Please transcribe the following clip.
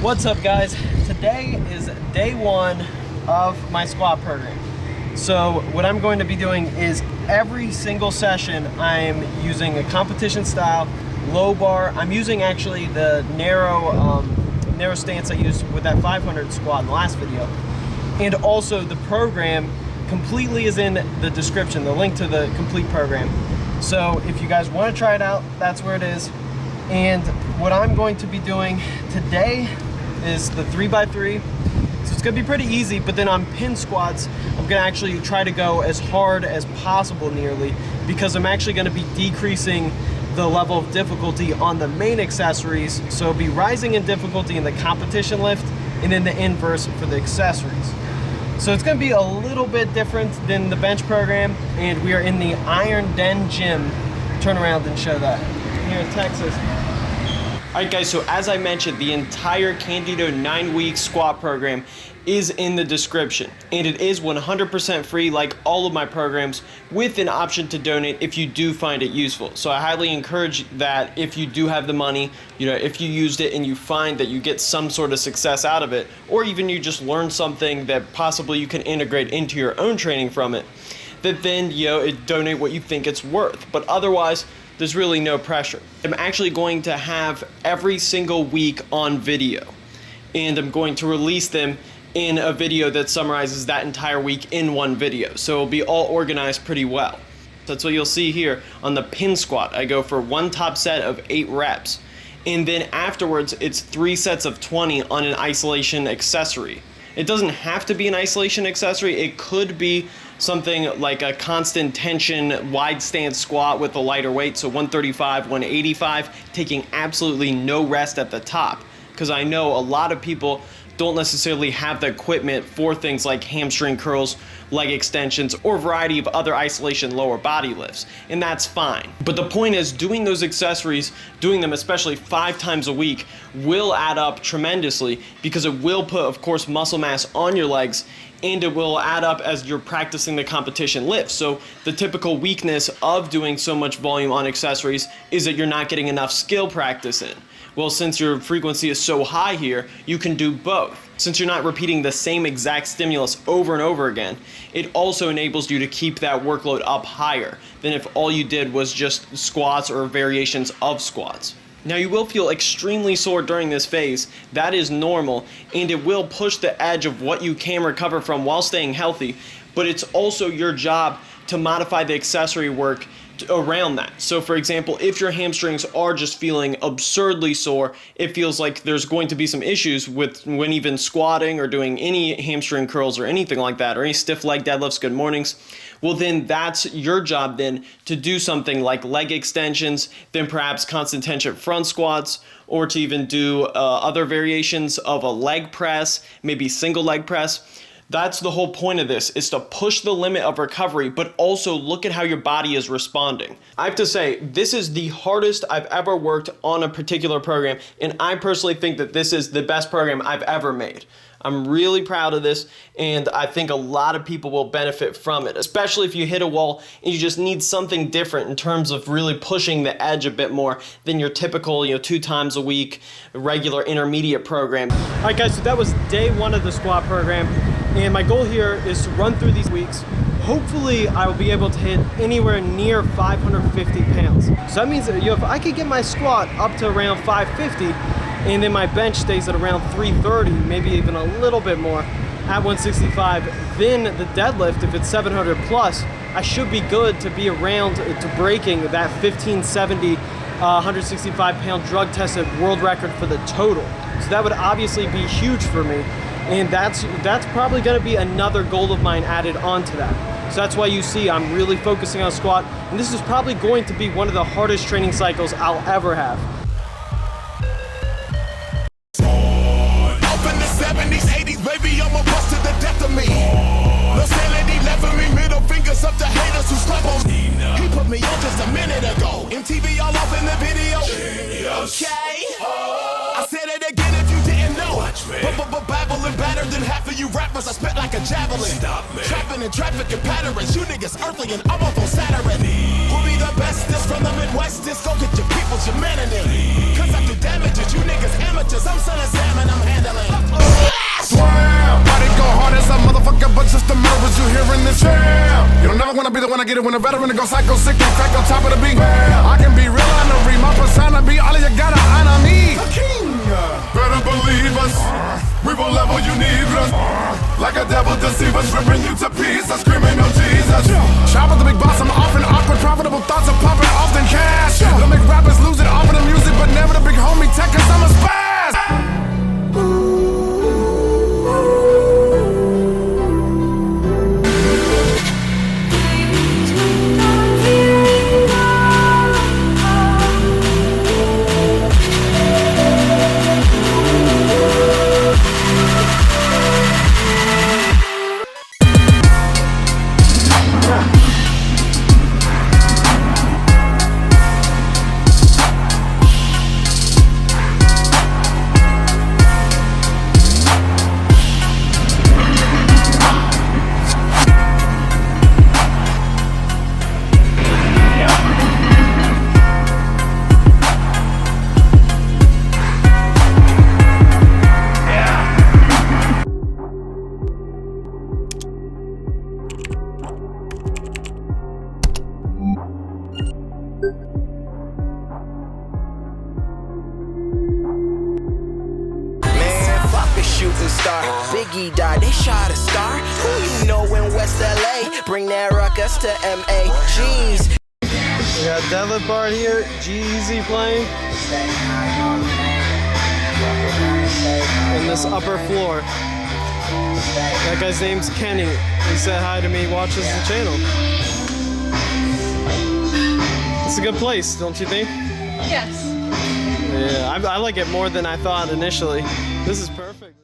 What's up, guys? Today is day one of my squat program. So what I'm going to be doing is every single session I'm using a competition style low bar. I'm using actually the narrow stance I used with that 500 squat in the last video. And also the program completely is in the description, the link to the complete program. So if you guys want to try it out, that's where it is. And what I'm going to be doing today is the 3x3. So it's gonna be pretty easy, but then on pin squats, I'm gonna actually try to go as hard as possible nearly, because I'm actually gonna be decreasing the level of difficulty on the main accessories. So it'll be rising in difficulty in the competition lift and then the inverse for the accessories. So it's gonna be a little bit different than the bench program, and we are in the Iron Den gym. Turn around and show that. Here in Texas. Alright guys, so as I mentioned, the entire Candito 9-week squat program is in the description, and it is 100% free like all of my programs, with an option to donate if you do find it useful. So I highly encourage that if you do have the money, if you used it and you find that you get some sort of success out of it, or even you just learn something that possibly you can integrate into your own training from it, that then donate what you think it's worth. But otherwise, there's really no pressure. I'm actually going to have every single week on video, and I'm going to release them in a video that summarizes that entire week in one video. So it'll be all organized pretty well. That's what you'll see here on the pin squat. I go for one top set of 8 reps, and then afterwards it's 3 sets of 20 on an isolation accessory. It doesn't have to be an isolation accessory. It could be something like a constant tension wide stance squat with a lighter weight, so 135, 185, taking absolutely no rest at the top, because I know a lot of people don't necessarily have the equipment for things like hamstring curls, leg extensions, or a variety of other isolation lower body lifts, and that's fine. But the point is, doing those accessories, doing them especially 5 times a week, will add up tremendously, because it will put, of course, muscle mass on your legs, and it will add up as you're practicing the competition lift. So the typical weakness of doing so much volume on accessories is that you're not getting enough skill practice in. Well, since your frequency is so high here, you can do both. Since you're not repeating the same exact stimulus over and over again, it also enables you to keep that workload up higher than if all you did was just squats or variations of squats. Now, you will feel extremely sore during this phase. That is normal, and it will push the edge of what you can recover from while staying healthy, but it's also your job to modify the accessory work around that. So for example, if your hamstrings are just feeling absurdly sore, it feels like there's going to be some issues with when even squatting or doing any hamstring curls or anything like that, or any stiff leg deadlifts, good mornings, well then that's your job then to do something like leg extensions, then perhaps constant tension front squats, or to even do other variations of a leg press, maybe single leg press. That's the whole point of this, is to push the limit of recovery, but also look at how your body is responding. I have to say, this is the hardest I've ever worked on a particular program, and I personally think that this is the best program I've ever made. I'm really proud of this, and I think a lot of people will benefit from it, especially if you hit a wall and you just need something different in terms of really pushing the edge a bit more than your typical 2 times a week regular intermediate program. All right guys, so that was day 1 of the squat program, and my goal here is to run through these weeks. Hopefully I will be able to hit anywhere near 550 pounds. So that means that if I could get my squat up to around 550, and then my bench stays at around 330, maybe even a little bit more at 165, then the deadlift, if it's 700 plus, I should be good to be around to breaking that 1570 165 pound drug tested world record for the total. So that would obviously be huge for me, and that's probably going to be another goal of mine added onto that. So that's why you see I'm really focusing on squat, and this is probably going to be one of the hardest training cycles I'll ever have. 70s, 80s, baby, I'm a bust to the death of me. No sanity left of me, middle fingers up to haters who slept on me. He put me on just a minute ago. MTV all up in the video. Okay. I said it again if you didn't know. Watch me. Babbling better than half of you rappers. I spit like a javelin. Stop me. Trapping and trafficking patterns. You niggas earthly and I'm off on Saturn. Who'll be the bestest from the Midwest? Just go get your people's humanity. Cause I do damages. You niggas amateurs. I'm son of Sam and I'm drugs, it's the murders you hear in this jam. You don't never wanna be the one to get it when a veteran go psycho sick and crack on top of the beat. I can be real honorary, my persona be all of you gotta honor me. A king, better believe us. We will level you needless. Like a devil deceiver, stripping you to pieces, screaming oh Jesus. Shop with the big boss, I'm often awkward, profitable thoughts are pumping, often cash. Don't make rappers lose it off of the music, but never the big homie tech, cause I'm a spaz. Shooting star, Biggie died, they shot a star. Who you know in West LA? Bring that ruckus to MA. Jeez. We got Deadlift Bar here, G-Eazy playing. In this upper floor. That guy's name's Kenny. He said hi to me, watches the channel. It's a good place, don't you think? Yes. Yeah, I like it more than I thought initially. This is perfect.